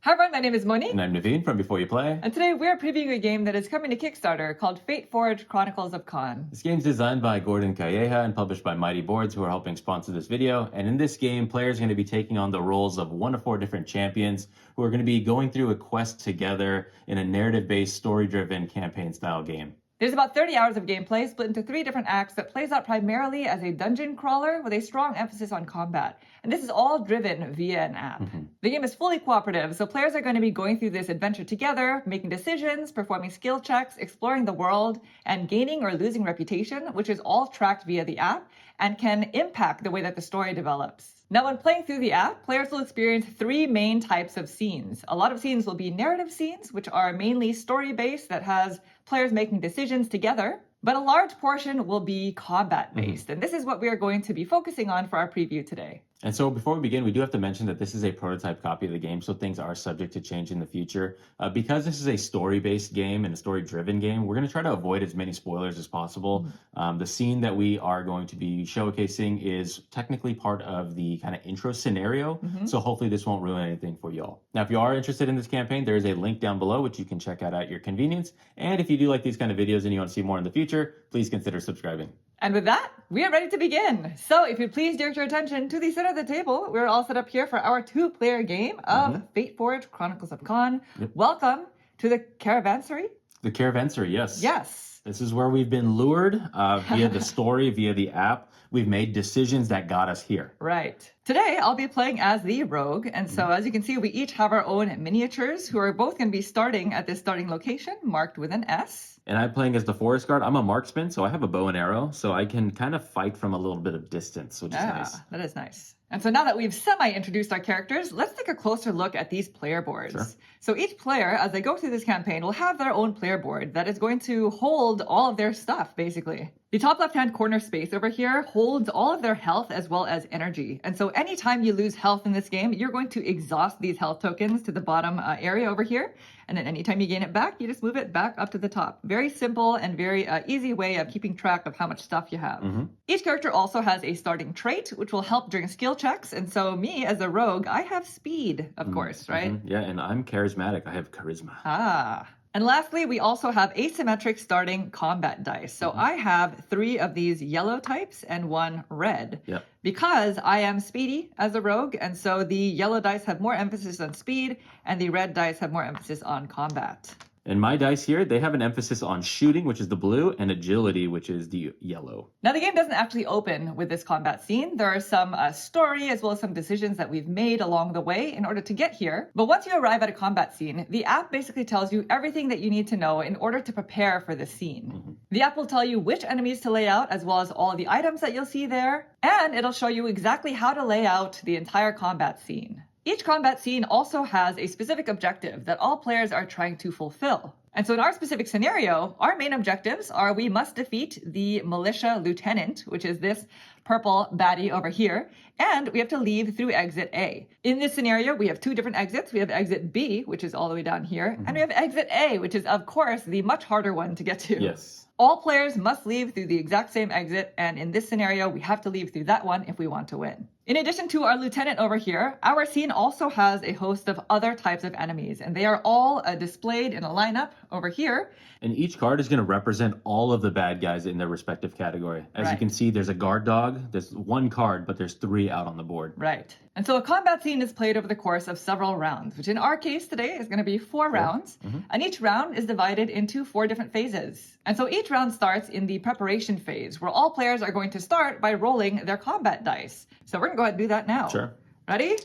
Hi everyone, my name is Moni. And I'm Naveen from Before You Play. And today we're previewing a game that is coming to Kickstarter called Fateforge Chronicles of Kaan. This game's designed by Gordon Calleja and published by Mighty Boards, who are helping sponsor this video. And in this game, players are going to be taking on the roles of 1 to 4 different champions who are going to be going through a quest together in a narrative-based, story-driven, campaign-style game. There's about 30 hours of gameplay split into 3 different acts that plays out primarily as a dungeon crawler with a strong emphasis on combat. And this is all driven via an app. The game is fully cooperative, so players are going to be going through this adventure together, making decisions, performing skill checks, exploring the world, and gaining or losing reputation, which is all tracked via the app and can impact the way that the story develops. Now, when playing through the app, players will experience 3 main types of scenes. A lot of scenes will be narrative scenes, which are mainly story-based that has players making decisions together. But a large portion will be combat-based. And this is what we are going to be focusing on for our preview today. And so before we begin, we do have to mention that this is a prototype copy of the game, so things are subject to change in the future. Because this is a story-based game and a story-driven game, we're going to try to avoid as many spoilers as possible. The scene that we are going to be showcasing is technically part of the kind of intro scenario, so hopefully this won't ruin anything for y'all. Now, if you are interested in this campaign, there is a link down below which you can check out at your convenience. And if you do like these kind of videos and you want to see more in the future, please consider subscribing. And with that, we are ready to begin. So if you'd please direct your attention to the center of the table, we're all set up here for our 2-player game of Fateforge Chronicles of Kaan. Welcome to the Caravansary. The Caravansary, yes. Yes. This is where we've been lured via the story, via the app. We've made decisions that got us here. Right. Today, I'll be playing as the rogue. And so as you can see, we each have our own miniatures who are both going to be starting at this starting location marked with an S. And I'm playing as the forest guard. I'm a marksman, so I have a bow and arrow, so I can kind of fight from a little bit of distance, which is nice. That is nice. And so now that we've semi-introduced our characters, let's take a closer look at these player boards. Sure. So each player, as they go through this campaign, will have their own player board that is going to hold all of their stuff, basically. The top left-hand corner space over here holds all of their health as well as energy. And so anytime you lose health in this game, you're going to exhaust these health tokens to the bottom area over here. And then anytime you gain it back, you just move it back up to the top. Very simple and very easy way of keeping track of how much stuff you have. Each character also has a starting trait, which will help during skill checks. And so me, as a rogue, I have speed, of course, right? Yeah, and I'm charismatic. I have charisma. And lastly, we also have asymmetric starting combat dice. So I have 3 of these yellow types and 1 red. Yep. Because I am speedy as a rogue, and so the yellow dice have more emphasis on speed, and the red dice have more emphasis on combat. And my dice here, they have an emphasis on shooting, which is the blue, and agility, which is the yellow. Now, the game doesn't actually open with this combat scene. There are some story as well as some decisions that we've made along the way in order to get here. But once you arrive at a combat scene, the app basically tells you everything that you need to know in order to prepare for the scene. The app will tell you which enemies to lay out as well as all of the items that you'll see there. And it'll show you exactly how to lay out the entire combat scene. Each combat scene also has a specific objective that all players are trying to fulfill. And so in our specific scenario, our main objectives are we must defeat the militia lieutenant, which is this purple baddie over here, and we have to leave through exit A. In this scenario, we have 2 different exits. We have exit B, which is all the way down here, and we have exit A, which is, of course, the much harder one to get to. Yes. All players must leave through the exact same exit, and in this scenario, we have to leave through that one if we want to win. In addition to our lieutenant over here, our scene also has a host of other types of enemies, and they are all displayed in a lineup over here. And each card is going to represent all of the bad guys in their respective category. As you can see, there's a guard dog. There's 1 card, but there's 3 out on the board. Right. And so a combat scene is played over the course of several rounds, which in our case today is going to be 4 rounds. And each round is divided into 4 different phases. And so each round starts in the preparation phase, where all players are going to start by rolling their combat dice. So we're going to go ahead and do that now. Sure. Ready?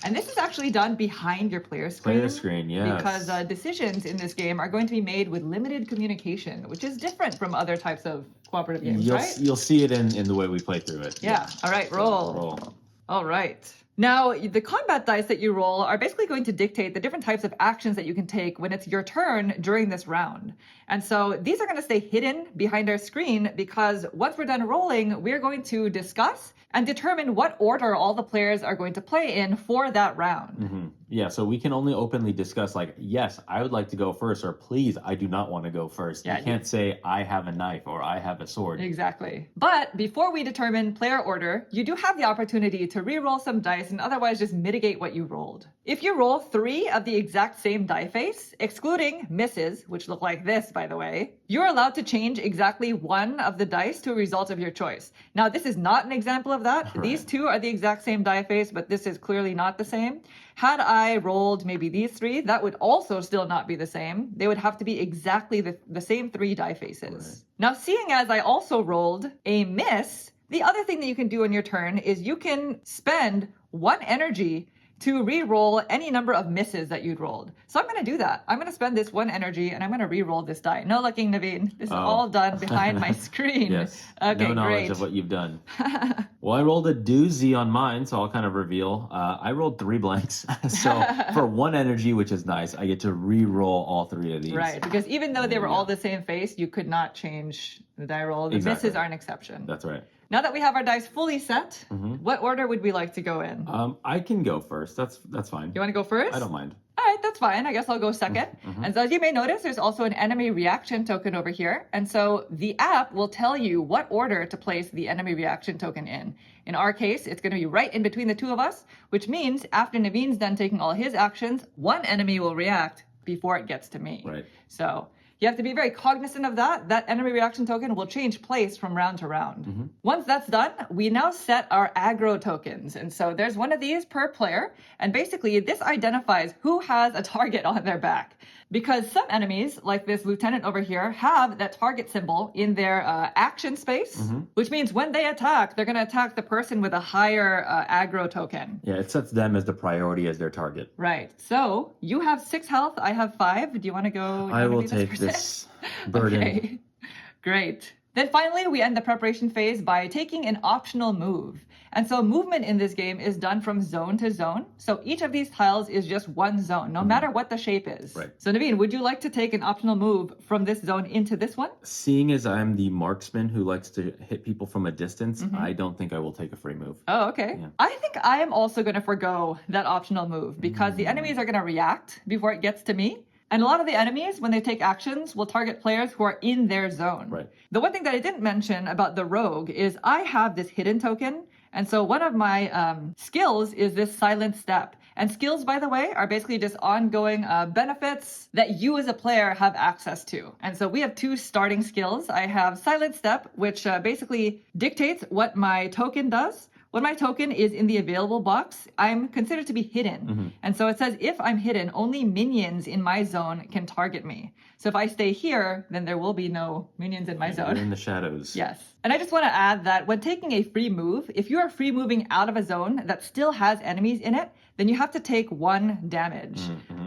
And this is actually done behind your player screen. Player screen, yes. Because decisions in this game are going to be made with limited communication, which is different from other types of cooperative games, right? You'll see it in the way we play through it. Yeah. All right, roll. Roll. All right. Now, the combat dice that you roll are basically going to dictate the different types of actions that you can take when it's your turn during this round. And so these are going to stay hidden behind our screen because once we're done rolling, we're going to discuss and determine what order all the players are going to play in for that round. Yeah, so we can only openly discuss like, yes, I would like to go first, or please, I do not want to go first. Yeah, you can't say I have a knife or I have a sword. Exactly. But before we determine player order, you do have the opportunity to re-roll some dice and otherwise just mitigate what you rolled. If you roll 3 of the exact same die face, excluding misses, which look like this, by the way, you're allowed to change exactly 1 of the dice to a result of your choice. Now, this is not an example of that. Right. These 2 are the exact same die face, but this is clearly not the same. Had I rolled maybe these 3, that would also still not be the same. They would have to be exactly the same 3 die faces. Right. Now, seeing as I also rolled a miss, the other thing that you can do on your turn is you can spend 1 energy to re-roll any number of misses that you'd rolled. So I'm going to do that. I'm going to spend this 1 energy and I'm going to re-roll this die. No looking, Naveen. This is all done behind my screen. Yes. Okay, no knowledge great. of what you've done. Well, I rolled a doozy on mine, so I'll kind of reveal. I rolled 3 blanks. So for 1 energy, which is nice, I get to re-roll all 3 of these. Right, because even though they were all the same face, you could not change the die roll. The misses are an exception. That's right. Now that we have our dice fully set, what order would we like to go in? I can go first. That's fine. You want to go first? I don't mind. All right, that's fine. I guess I'll go second. And so as you may notice, there's also an enemy reaction token over here. And so the app will tell you what order to place the enemy reaction token in. In our case, it's going to be right in between the 2 of us, which means after Naveen's done taking all his actions, 1 enemy will react before it gets to me. Right. So you have to be very cognizant of that. That enemy reaction token will change place from round to round. Once that's done, we now set our aggro tokens. And so there's 1 of these per player. And basically this identifies who has a target on their back. Because some enemies, like this lieutenant over here, have that target symbol in their action space, which means when they attack, they're going to attack the person with a higher aggro token. Yeah, it sets them as the priority as their target. Right. So you have 6 health. I have 5. Do you want to go? I will take this burden. Okay. Great. Then finally, we end the preparation phase by taking an optional move. And so movement in this game is done from zone to zone. So each of these tiles is just 1 zone, no matter what the shape is. Right. So Naveen, would you like to take an optional move from this zone into this one? Seeing as I'm the marksman who likes to hit people from a distance, I don't think I will take a free move. Oh, okay. Yeah. I think I am also going to forgo that optional move because the enemies are going to react before it gets to me. And a lot of the enemies, when they take actions, will target players who are in their zone. Right. The one thing that I didn't mention about the rogue is I have this hidden token. And so one of my skills is this silent step. And skills, by the way, are basically just ongoing benefits that you as a player have access to. And so we have 2 starting skills. I have silent step, which basically dictates what my token does. When my token is in the available box, I'm considered to be hidden. And so it says if I'm hidden, only minions in my zone can target me. So if I stay here, then there will be no minions in my zone. You're in the shadows. Yes. And I just want to add that when taking a free move, if you are free moving out of a zone that still has enemies in it, then you have to take 1 damage.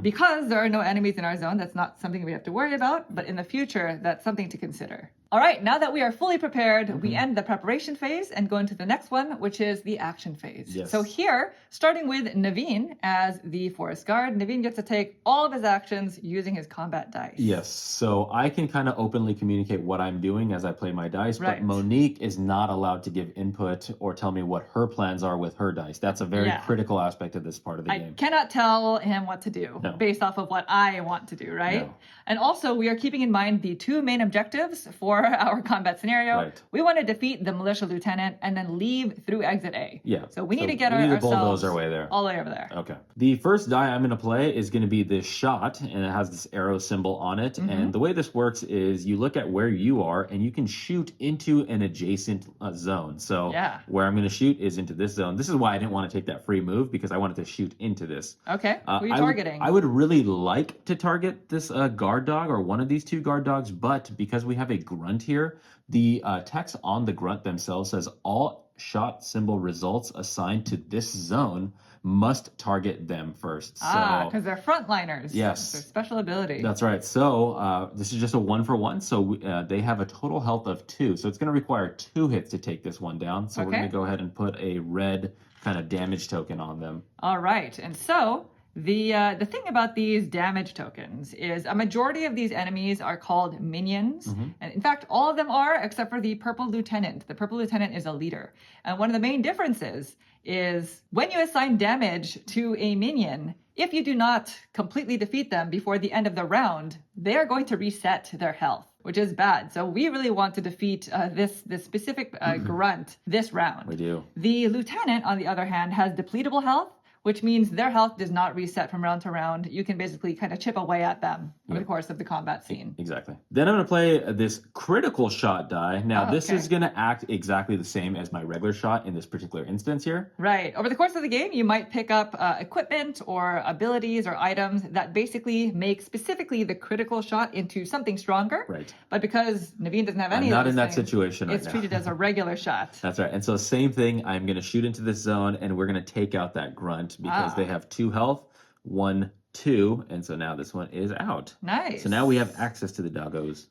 Because there are no enemies in our zone, that's not something we have to worry about, but in the future, that's something to consider. All right, now that we are fully prepared, we end the preparation phase and go into the next one, which is the action phase. Yes. So here, starting with Naveen as the forest guard, Naveen gets to take all of his actions using his combat dice. Yes, so I can kind of openly communicate what I'm doing as I play my dice, Right. but Monique is not allowed to give input or tell me what her plans are with her dice. That's a very critical aspect of this part of the I game. cannot tell him what to do No. based off of what I want to do, right? No. And also, we are keeping in mind the 2 main objectives for our combat scenario. Right. We want to defeat the militia lieutenant and then leave through exit A. Yeah. So we need to get we need to ourselves bulldoze our way there. all the way over there. Okay. The first die I'm going to play is going to be this shot, and it has this arrow symbol on it. And the way this works is you look at where you are, and you can shoot into an adjacent zone. So where I'm going to shoot is into this zone. This is why I didn't want to take that free move, because I wanted to shoot into this. Okay. Who are you targeting? I would really like to target this guard dog or one of these 2 guard dogs, but because we have a grunt here, the text on the grunt themselves says all shot symbol results assigned to this zone must target them first. Because they're frontliners. Yes. It's their special ability. That's right. So this is just a 1-for-1. So they have a total health of 2. So it's going to require 2 hits to take this one down. So we're going to go ahead and put a red kind of damage token on them. All right. And so the thing about these damage tokens is a majority of these enemies are called minions. And in fact, all of them are except for the purple lieutenant. The purple lieutenant is a leader. And one of the main differences is when you assign damage to a minion, If you do not completely defeat them before the end of the round, they are going to reset their health, which is bad. So we really want to defeat this specific grunt this round. We do. The lieutenant, on the other hand, has depletable health, which means their health does not reset from round to round. You can basically kind of chip away at them over the course of the combat scene. Exactly. Then I'm going to play this critical shot die. Now, this is going to act exactly the same as my regular shot in this particular instance here. Right. Over the course of the game, you might pick up equipment or abilities or items that basically make specifically the critical shot into something stronger. Right. But because Naveen doesn't have any I'm of not those in that things, situation right it's now. treated as a regular shot. That's right. And so same thing, I'm going to shoot into this zone and we're going to take out that grunt because they have 2 health, 1, 2, and so now this one is out. Nice. So now we have access to the doggos.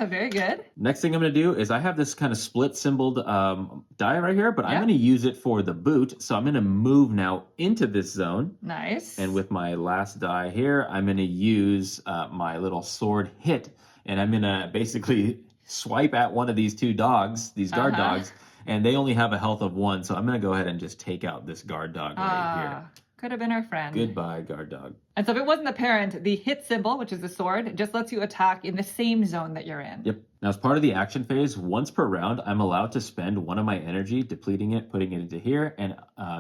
Very good. Next thing I'm going to do is I have this kind of split symboled die right here, but I'm going to use it for the boot. So I'm going to move now into this zone. Nice. And with my last die here, I'm going to use my little sword hit, and I'm going to basically swipe at one of these 2 dogs, these guard dogs, and they only have a health of 1. So I'm going to go ahead and just take out this guard dog right here. Could have been our friend. Goodbye, guard dog. And so if it wasn't apparent, the hit symbol, which is the sword, just lets you attack in the same zone that you're in. Yep. Now, as part of the action phase, once per round, I'm allowed to spend one of my energy, depleting it, putting it into here, and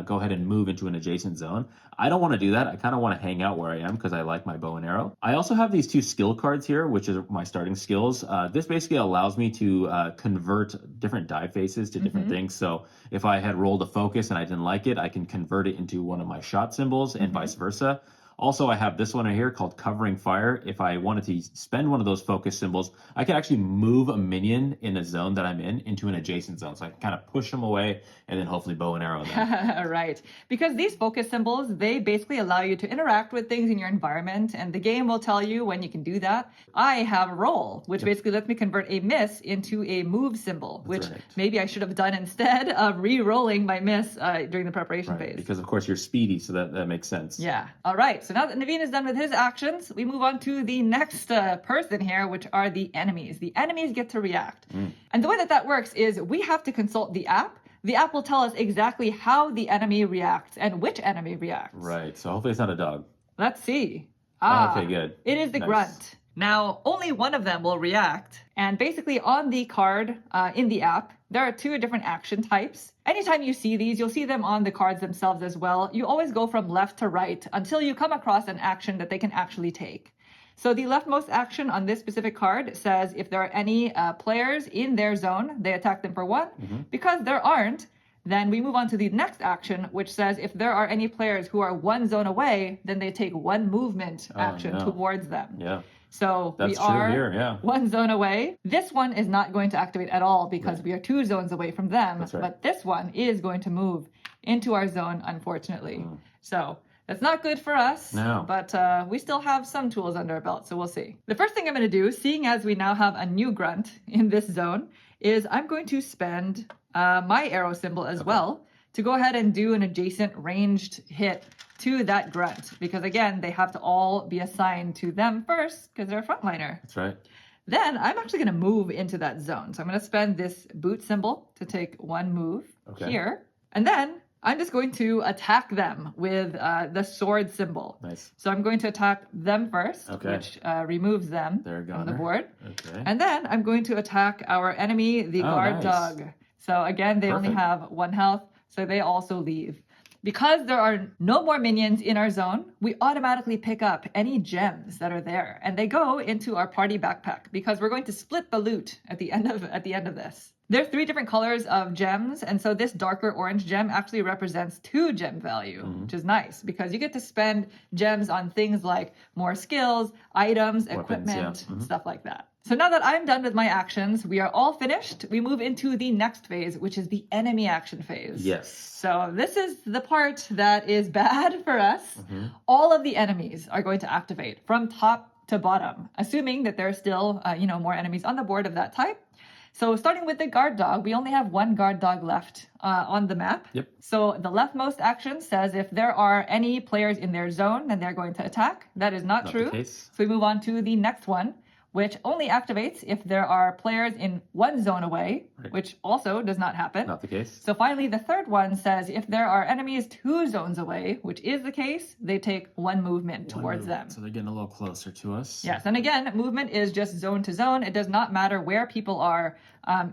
go ahead and move into an adjacent zone. I don't want to do that. I kind of want to hang out where I am because I like my bow and arrow. I also have these 2 skill cards here, which are my starting skills. This basically allows me to convert different die faces to different things. So if I had rolled a focus and I didn't like it, I can convert it into one of my shot symbols and vice versa. Also, I have this one right here called Covering Fire. If I wanted to spend one of those focus symbols, I could actually move a minion in a zone that I'm in into an adjacent zone. So I can kind of push them away and then hopefully bow and arrow them. Right. Because these focus symbols, they basically allow you to interact with things in your environment, and the game will tell you when you can do that. I have Roll, which basically lets me convert a miss into a move symbol, which maybe I should have done instead of re-rolling my miss during the preparation phase. Because, of course, you're speedy, so that makes sense. Yeah. All right. So now that Naveen is done with his actions, we move on to the next person here, which are the enemies. The enemies get to react. And the way that works is we have to consult the app. The app will tell us exactly how the enemy reacts and which enemy reacts. Right. So hopefully it's not a dog. Let's see. Okay, good. It is the grunt. Now, only one of them will react. And basically on the card in the app, there are 2 different action types. Anytime you see these, you'll see them on the cards themselves as well. You always go from left to right until you come across an action that they can actually take. So the leftmost action on this specific card says if there are any players in their zone, they attack them for 1. Because there aren't, then we move on to the next action, which says if there are any players who are 1 zone away, then they take 1 movement action towards them. Yeah. So That's we are true here, yeah. 1 zone away. This one is not going to activate at all because we are 2 zones away from them. That's right. But this one is going to move into our zone, unfortunately. So that's not good for us. No. But we still have some tools under our belt, so we'll see. The first thing I'm going to do, seeing as we now have a new grunt in this zone, is I'm going to spend my arrow symbol as well to go ahead and do an adjacent ranged hit to that grunt. Because again, they have to all be assigned to them first because they're a frontliner. That's right. Then I'm actually going to move into that zone. So I'm going to spend this boot symbol to take 1 move here. And then I'm just going to attack them with the sword symbol. Nice. So I'm going to attack them first, which removes them from the board. Okay. And then I'm going to attack our enemy, the guard dog. So again, they only have 1 health, so they also leave. Because there are no more minions in our zone, we automatically pick up any gems that are there, and they go into our party backpack because we're going to split the loot at the end of this. There are 3 different colors of gems, and so this darker orange gem actually represents 2 gem value, which is nice because you get to spend gems on things like more skills, items, weapons, equipment, stuff like that. So now that I'm done with my actions, we are all finished. We move into the next phase, which is the enemy action phase. Yes. So this is the part that is bad for us. All of the enemies are going to activate from top to bottom, assuming that there are still, more enemies on the board of that type. So starting with the guard dog, we only have 1 guard dog left on the map. Yep. So the leftmost action says if there are any players in their zone, then they're going to attack. That is not true. The case. So we move on to the next one, which only activates if there are players in one zone away, which also does not happen. Not the case. So finally, the third one says if there are enemies 2 zones away, which is the case, they take 1 movement towards them. So they're getting a little closer to us. Yes, and again, movement is just zone to zone. It does not matter where people are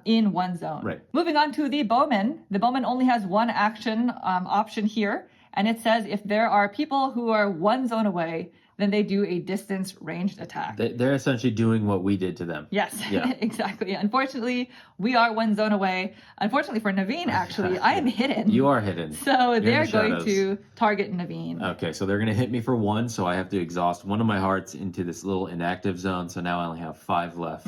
in one zone. Right. Moving on to the bowman. The bowman only has one action option here, and it says if there are people who are 1 zone away, then they do a distance ranged attack. They're essentially doing what we did to them. Yes, Yeah. exactly. Unfortunately, we are 1 zone away. Unfortunately for Naveen, actually, I am hidden. You are hidden. So You're they're in the going shadows. to target Naveen. Okay, so they're going to hit me for 1, so I have to exhaust one of my hearts into this little inactive zone, so now I only have 5 left.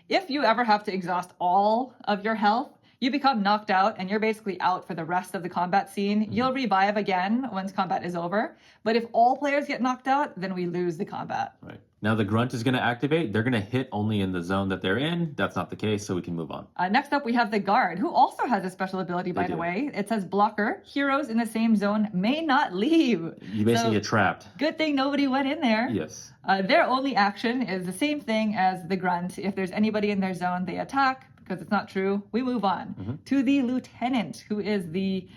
If you ever have to exhaust all of your health, you become knocked out and you're basically out for the rest of the combat scene. You'll revive again once combat is over. But if all players get knocked out, then we lose the combat. Right. Now the grunt is going to activate. They're going to hit only in the zone that they're in. That's not the case, so we can move on. Next up, we have the guard, who also has a special ability, by the do. way. It says blocker. Heroes in the same zone may not leave. You basically So, get trapped. good thing nobody went in there. Yes. Their only action is the same thing as the grunt. If there's anybody in their zone, they attack. Because it's not true, we move on to the lieutenant, who is the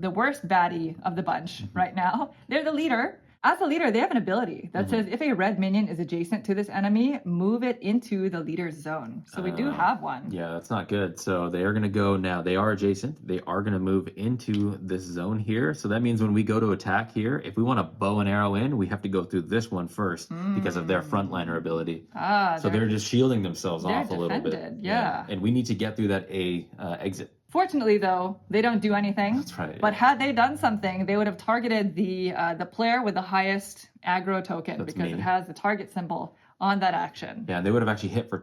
worst baddie of the bunch right now. They're the leader. As a leader, they have an ability that says if a red minion is adjacent to this enemy, move it into the leader's zone. So we do have one. Yeah, that's not good. So they are going to go now. They are adjacent. They are going to move into this zone here. So that means when we go to attack here, if we want to bow and arrow in, we have to go through this one first because of their frontliner ability. So they're just shielding themselves off a little bit. defended, yeah. And we need to get through that exit. Fortunately, though, they don't do anything. That's right. But had they done something, they would have targeted the player with the highest aggro token That's because me. it has the target symbol on that action. Yeah, and they would have actually hit for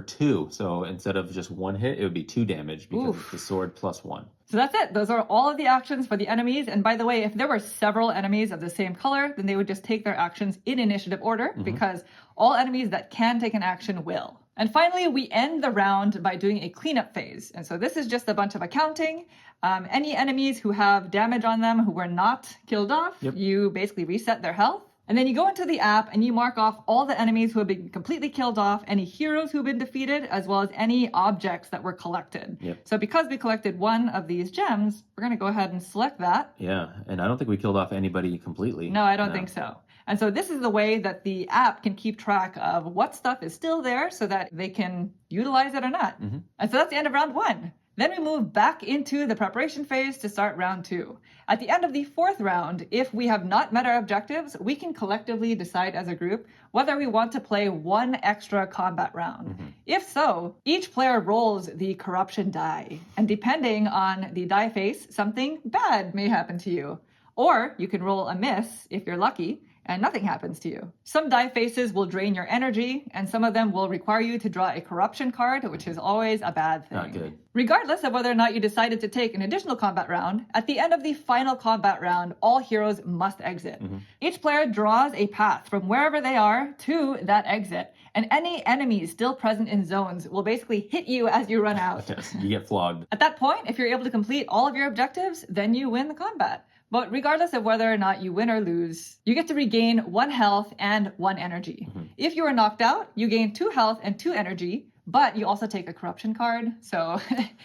2. So instead of just 1 hit, it would be 2 damage because it's the sword plus 1. So that's it. Those are all of the actions for the enemies. And by the way, if there were several enemies of the same color, then they would just take their actions in initiative order because all enemies that can take an action will. And finally, we end the round by doing a cleanup phase. And so this is just a bunch of accounting. Any enemies who have damage on them who were not killed off, you basically reset their health. And then you go into the app and you mark off all the enemies who have been completely killed off, any heroes who have been defeated, as well as any objects that were collected. So because we collected 1 of these gems, we're going to go ahead and select that. Yeah, and I don't think we killed off anybody completely. No, I don't think so. And so this is the way that the app can keep track of what stuff is still there so that they can utilize it or not. And so that's the end of round 1. Then we move back into the preparation phase to start round 2. At the end of the 4th round, if we have not met our objectives, we can collectively decide as a group whether we want to play 1 extra combat round. If so, each player rolls the corruption die. And depending on the die face, something bad may happen to you. Or you can roll a miss if you're lucky, and nothing happens to you. Some die faces will drain your energy, and some of them will require you to draw a corruption card, which is always a bad thing. Not good. Regardless of whether or not you decided to take an additional combat round, at the end of the final combat round, all heroes must exit. Each player draws a path from wherever they are to that exit, and any enemies still present in zones will basically hit you as you run out. Yes, you get flogged. At that point, if you're able to complete all of your objectives, then you win the combat. But regardless of whether or not you win or lose, you get to regain 1 health and 1 energy. If you are knocked out, you gain 2 health and 2 energy, but you also take a corruption card, so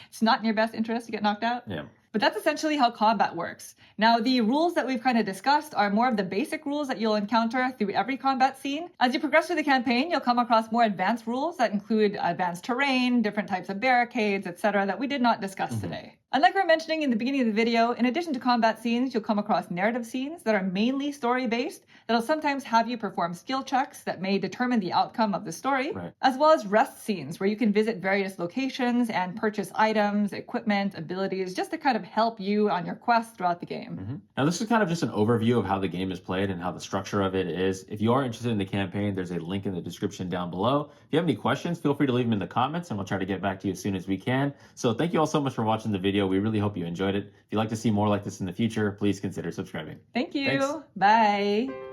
it's not in your best interest to get knocked out. Yeah. But that's essentially how combat works. Now, the rules that we've kind of discussed are more of the basic rules that you'll encounter through every combat scene. As you progress through the campaign, you'll come across more advanced rules that include advanced terrain, different types of barricades, etc., that we did not discuss today. And like we were mentioning in the beginning of the video, in addition to combat scenes, you'll come across narrative scenes that are mainly story-based, that'll sometimes have you perform skill checks that may determine the outcome of the story, as well as rest scenes where you can visit various locations and purchase items, equipment, abilities, just to kind of help you on your quest throughout the game. Now, this is kind of just an overview of how the game is played and how the structure of it is. If you are interested in the campaign, there's a link in the description down below. If you have any questions, feel free to leave them in the comments, and we'll try to get back to you as soon as we can. So thank you all so much for watching the video. We really hope you enjoyed it. If you'd like to see more like this in the future, please consider subscribing. Thank you. Thanks. Bye.